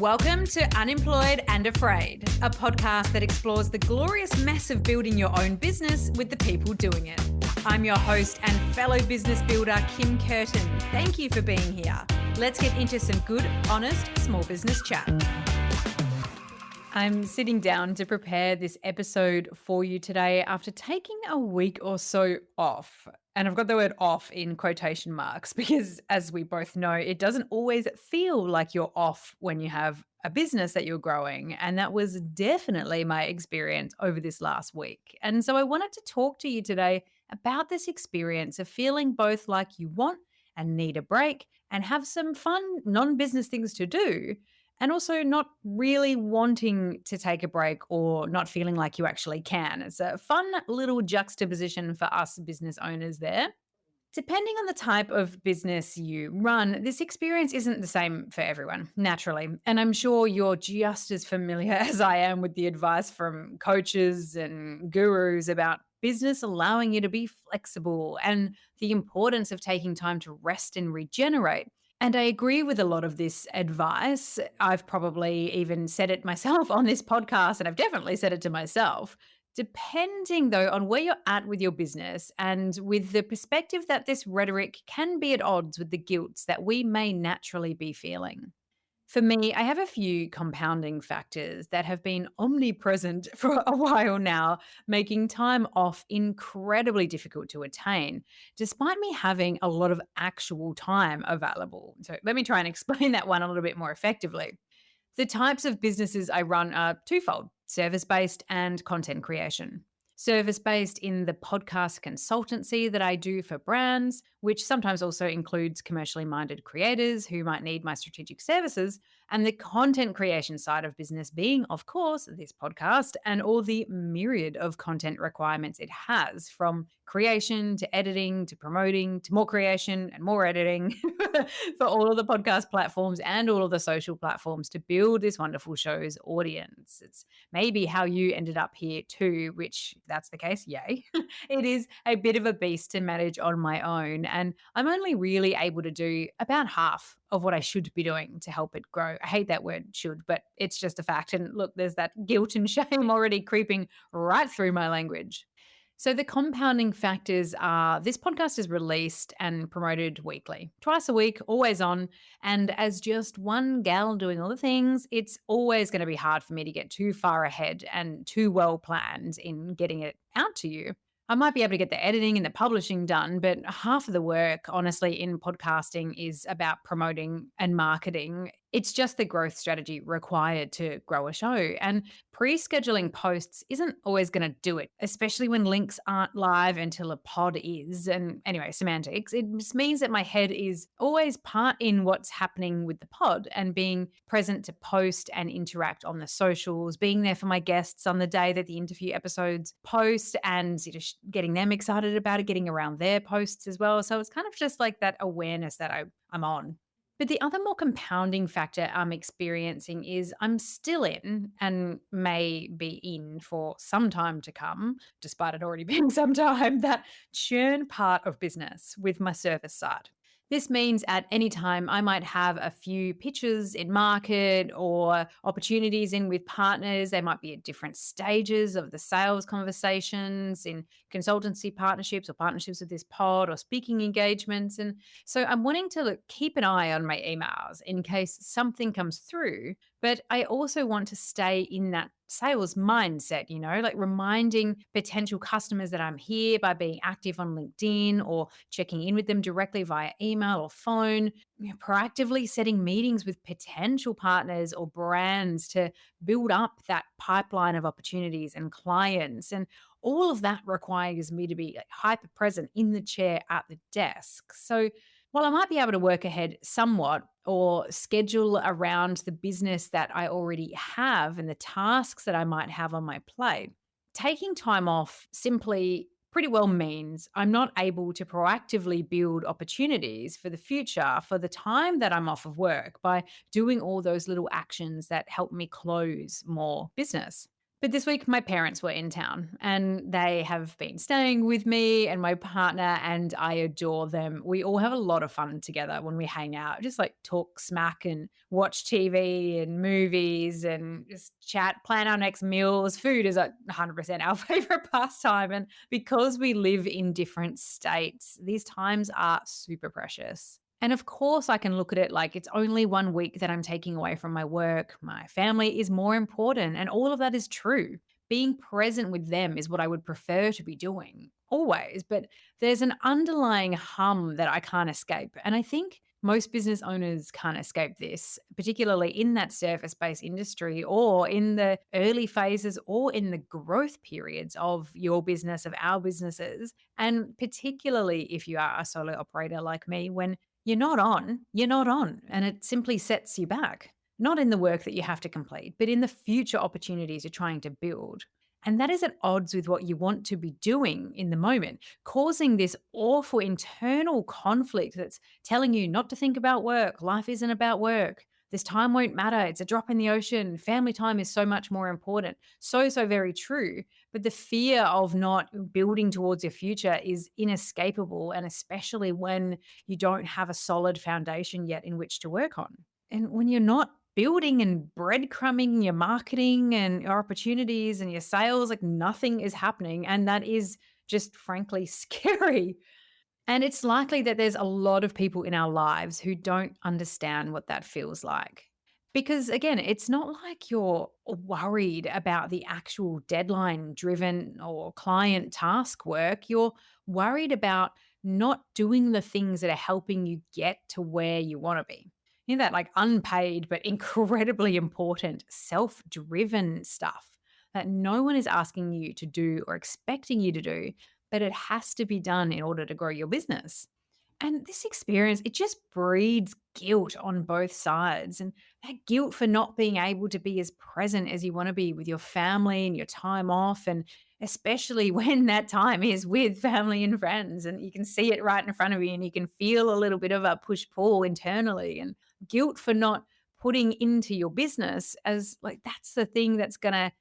Welcome to Unemployed and Afraid, a podcast that explores the glorious mess of building your own business with the people doing it. I'm your host and fellow business builder, Kim Kerton. Thank you for being here. Let's get into some good, honest, small business chat. I'm sitting down to prepare this episode for you today after taking a week or so off. And I've got the word off in quotation marks because, as we both know, it doesn't always feel like you're off when you have a business that you're growing. And that was definitely my experience over this last week. And so I wanted to talk to you today about this experience of feeling both like you want and need a break and have some fun non-business things to do, and also not really wanting to take a break or not feeling like you actually can. It's a fun little juxtaposition for us business owners there. Depending on the type of business you run, this experience isn't the same for everyone, naturally. And I'm sure you're just as familiar as I am with the advice from coaches and gurus about business allowing you to be flexible and the importance of taking time to rest and regenerate. And I agree with a lot of this advice. I've probably even said it myself on this podcast, and I've definitely said it to myself. Depending, though, on where you're at with your business and with the perspective that this rhetoric can be at odds with the guilt that we may naturally be feeling. For me, I have a few compounding factors that have been omnipresent for a while now, making time off incredibly difficult to attain, despite me having a lot of actual time available. So let me try and explain that one a little bit more effectively. The types of businesses I run are twofold: service-based and content creation. Service-based in the podcast consultancy that I do for brands, which sometimes also includes commercially minded creators who might need my strategic services, and the content creation side of business being, of course, this podcast and all the myriad of content requirements it has, from creation to editing to promoting to more creation and more editing for all of the podcast platforms and all of the social platforms to build this wonderful show's audience. It's maybe how you ended up here too, which that's the case, yay. It is a bit of a beast to manage on my own, and I'm only really able to do about half of what I should be doing to help it grow. I hate that word should, but it's just a fact. And look, there's that guilt and shame already creeping right through my language. So the compounding factors are this podcast is released and promoted weekly, twice a week, always on. And as just one gal doing all the things, it's always going to be hard for me to get too far ahead and too well planned in getting it out to you. I might be able to get the editing and the publishing done, but half of the work, honestly, in podcasting is about promoting and marketing. It's just the growth strategy required to grow a show. And pre-scheduling posts isn't always going to do it, especially when links aren't live until a pod is. And anyway, semantics. It just means that my head is always part in what's happening with the pod and being present to post and interact on the socials, being there for my guests on the day that the interview episodes post and getting them excited about it, getting around their posts as well. So it's kind of just like that awareness that I'm on. But the other more compounding factor I'm experiencing is I'm still in and may be in for some time to come, despite it already being some time, that churn part of business with my service side. This means at any time I might have a few pitches in market or opportunities in with partners. They might be at different stages of the sales conversations in consultancy partnerships or partnerships with this pod or speaking engagements. And so I'm wanting to keep an eye on my emails in case something comes through. But I also want to stay in that sales mindset, like reminding potential customers that I'm here by being active on LinkedIn or checking in with them directly via email or phone, proactively setting meetings with potential partners or brands to build up that pipeline of opportunities and clients. And all of that requires me to be hyper present in the chair at the desk. So while I might be able to work ahead somewhat or schedule around the business that I already have and the tasks that I might have on my plate, taking time off simply pretty well means I'm not able to proactively build opportunities for the future for the time that I'm off of work by doing all those little actions that help me close more business. But this week, my parents were in town and they have been staying with me and my partner, and I adore them. We all have a lot of fun together when we hang out, just like talk smack and watch TV and movies and just chat, plan our next meals. Food is 100% our favorite pastime. And because we live in different states, these times are super precious. And of course, I can look at it like it's only 1 week that I'm taking away from my work. My family is more important. And all of that is true. Being present with them is what I would prefer to be doing always. But there's an underlying hum that I can't escape. And I think most business owners can't escape this, particularly in that surface based industry or in the early phases or in the growth periods of your business, of our businesses. And particularly if you are a solo operator like me, when you're not on, and it simply sets you back. Not in the work that you have to complete, but in the future opportunities you're trying to build. And that is at odds with what you want to be doing in the moment, causing this awful internal conflict that's telling you not to think about work. Life isn't about work. This time won't matter. It's a drop in the ocean. Family time is so much more important. So, so very true. But the fear of not building towards your future is inescapable. And especially when you don't have a solid foundation yet in which to work on. And when you're not building and breadcrumbing your marketing and your opportunities and your sales, like nothing is happening. And that is just frankly scary. And it's likely that there's a lot of people in our lives who don't understand what that feels like. Because again, it's not like you're worried about the actual deadline driven or client task work. You're worried about not doing the things that are helping you get to where you want to be. You know, that like unpaid but incredibly important self driven stuff that no one is asking you to do or expecting you to do, but it has to be done in order to grow your business. And this experience, it just breeds guilt on both sides. And that guilt for not being able to be as present as you want to be with your family and your time off. And especially when that time is with family and friends. And you can see it right in front of you and you can feel a little bit of a push pull internally. And guilt for not putting into your business as like that's the thing that's going to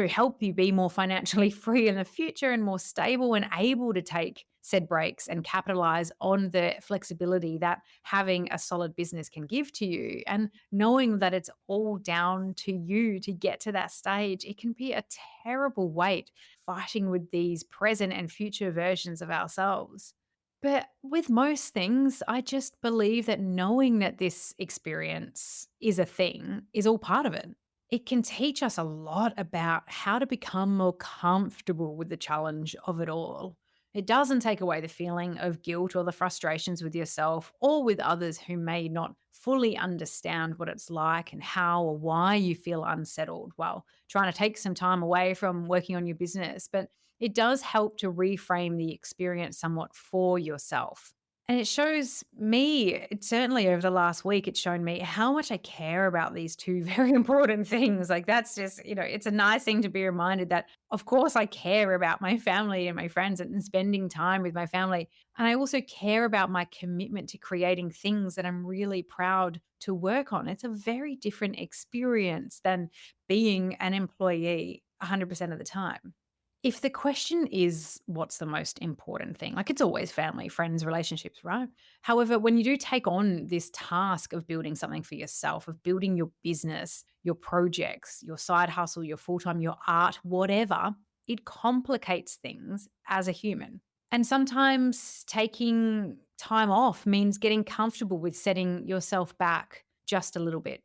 help you be more financially free in the future and more stable and able to take said breaks and capitalize on the flexibility that having a solid business can give to you. And knowing that it's all down to you to get to that stage, it can be a terrible weight fighting with these present and future versions of ourselves. But with most things, I just believe that knowing that this experience is a thing is all part of it. It can teach us a lot about how to become more comfortable with the challenge of it all. It doesn't take away the feeling of guilt or the frustrations with yourself or with others who may not fully understand what it's like and how or why you feel unsettled while trying to take some time away from working on your business. But it does help to reframe the experience somewhat for yourself. And it shows me, certainly over the last week, it's shown me how much I care about these two very important things. Like, that's just, it's a nice thing to be reminded that, of course, I care about my family and my friends and spending time with my family. And I also care about my commitment to creating things that I'm really proud to work on. It's a very different experience than being an employee 100% of the time. If the question is what's the most important thing, like it's always family, friends, relationships, right? However, when you do take on this task of building something for yourself, of building your business, your projects, your side hustle, your full time, your art, whatever, it complicates things as a human. And sometimes taking time off means getting comfortable with setting yourself back just a little bit.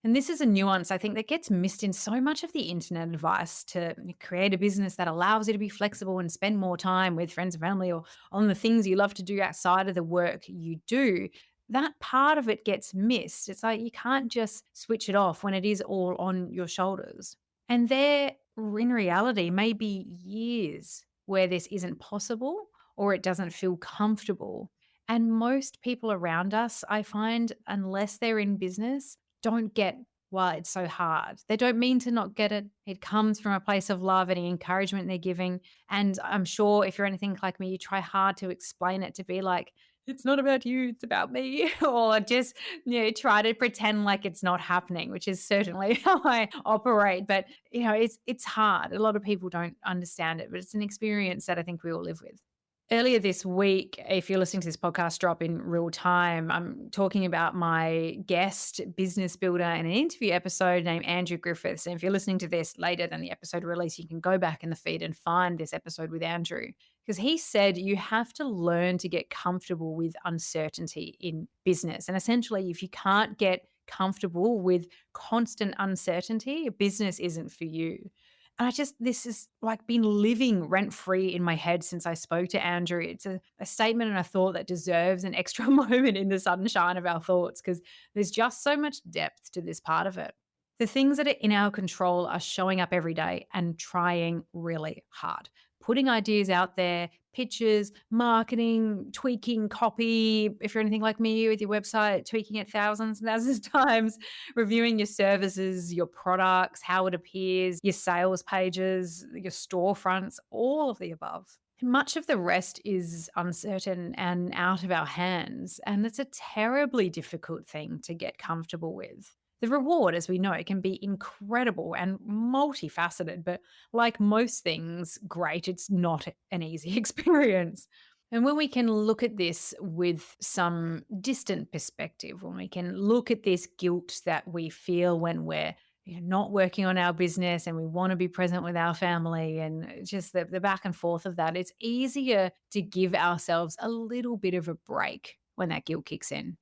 And this is a nuance I think that gets missed in so much of the internet advice to create a business that allows you to be flexible and spend more time with friends and family or on the things you love to do outside of the work you do. That part of it gets missed. It's like you can't just switch it off when it is all on your shoulders. And there, in reality, may be years where this isn't possible or it doesn't feel comfortable. And most people around us, I find, unless they're in business, don't get why it's so hard. They don't mean to not get it. It comes from a place of love and encouragement they're giving. And I'm sure if you're anything like me, you try hard to explain it to be like, It's not about you, it's about me. Or just, try to pretend like it's not happening, which is certainly how I operate. But, it's hard. A lot of people don't understand it, but it's an experience that I think we all live with. Earlier this week, if you're listening to this podcast drop in real time, I'm talking about my guest business builder in an interview episode named Andrew Griffith. And if you're listening to this later than the episode release, you can go back in the feed and find this episode with Andrew. Because he said you have to learn to get comfortable with uncertainty in business. And essentially, if you can't get comfortable with constant uncertainty, business isn't for you. And this has like been living rent free in my head since I spoke to Andrew. It's a statement and a thought that deserves an extra moment in the sunshine of our thoughts because there's just so much depth to this part of it. The things that are in our control are showing up every day and trying really hard, putting ideas out there, pitches, marketing, tweaking copy. If you're anything like me with your website, tweaking it thousands and thousands of times, reviewing your services, your products, how it appears, your sales pages, your storefronts, all of the above. And much of the rest is uncertain and out of our hands. And it's a terribly difficult thing to get comfortable with. The reward, as we know, can be incredible and multifaceted, but like most things, great, it's not an easy experience. And when we can look at this with some distant perspective, when we can look at this guilt that we feel when we're not working on our business and we want to be present with our family and just the back and forth of that, it's easier to give ourselves a little bit of a break when that guilt kicks in.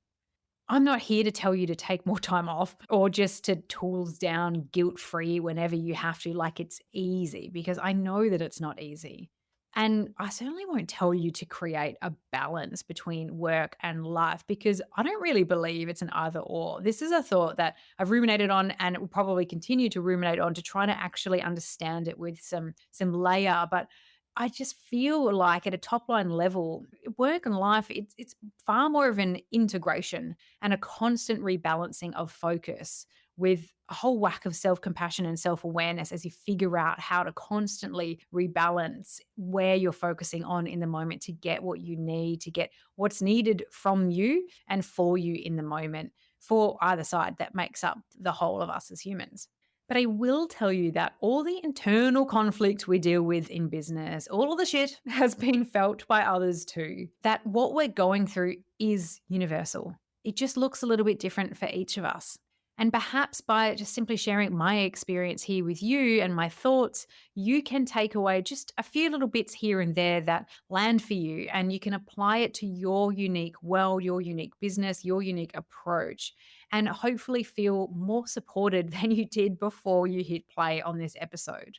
I'm not here to tell you to take more time off or just to tools down guilt free whenever you have to, like it's easy, because I know that it's not easy. And I certainly won't tell you to create a balance between work and life because I don't really believe it's an either or. This is a thought that I've ruminated on and will probably continue to ruminate on to try to actually understand it with some layer. But I just feel like at a top line level, work and life, it's far more of an integration and a constant rebalancing of focus with a whole whack of self-compassion and self-awareness as you figure out how to constantly rebalance where you're focusing on in the moment to get what you need, to get what's needed from you and for you in the moment for either side that makes up the whole of us as humans. But I will tell you that all the internal conflict we deal with in business, all of the shit has been felt by others too. That what we're going through is universal. It just looks a little bit different for each of us. And perhaps by just simply sharing my experience here with you and my thoughts, you can take away just a few little bits here and there that land for you, and you can apply it to your unique world, your unique business, your unique approach, and hopefully feel more supported than you did before you hit play on this episode.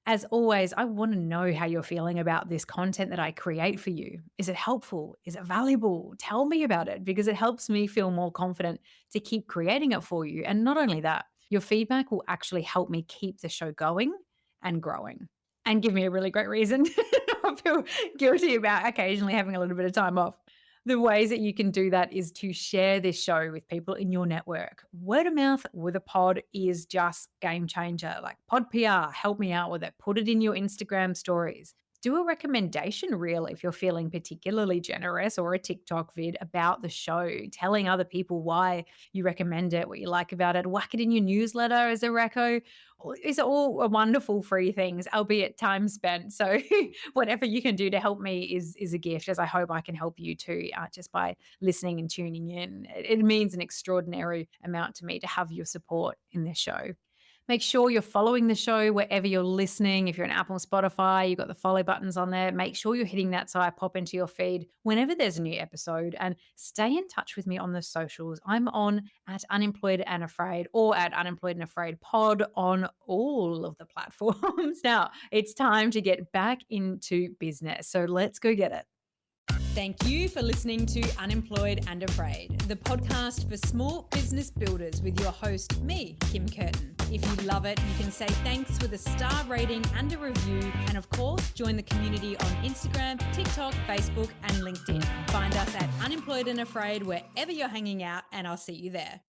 As always, I want to know how you're feeling about this content that I create for you. Is it helpful? Is it valuable? Tell me about it because it helps me feel more confident to keep creating it for you. And not only that, your feedback will actually help me keep the show going and growing and give me a really great reason to not feel guilty about occasionally having a little bit of time off. The ways that you can do that is to share this show with people in your network. Word of mouth with a pod is just game changer. Like Pod PR, help me out with it. Put it in your Instagram stories. Do a recommendation reel if you're feeling particularly generous, or a TikTok vid about the show, telling other people why you recommend it, what you like about it. Whack it in your newsletter as a reco. These are all wonderful free things, albeit time spent. So whatever you can do to help me is a gift, as I hope I can help you too, just by listening and tuning in. It means an extraordinary amount to me to have your support in this show. Make sure you're following the show wherever you're listening. If you're on Apple, Spotify, you've got the follow buttons on there. Make sure you're hitting that so I pop into your feed whenever there's a new episode, and stay in touch with me on the socials. I'm on at Unemployed and Afraid or at Unemployed and Afraid Pod on all of the platforms. Now it's time to get back into business. So let's go get it. Thank you for listening to Unemployed and Afraid, the podcast for small business builders with your host, me, Kim Kerton. If you love it, you can say thanks with a star rating and a review. And of course, join the community on Instagram, TikTok, Facebook, and LinkedIn. Find us at Unemployed and Afraid wherever you're hanging out, and I'll see you there.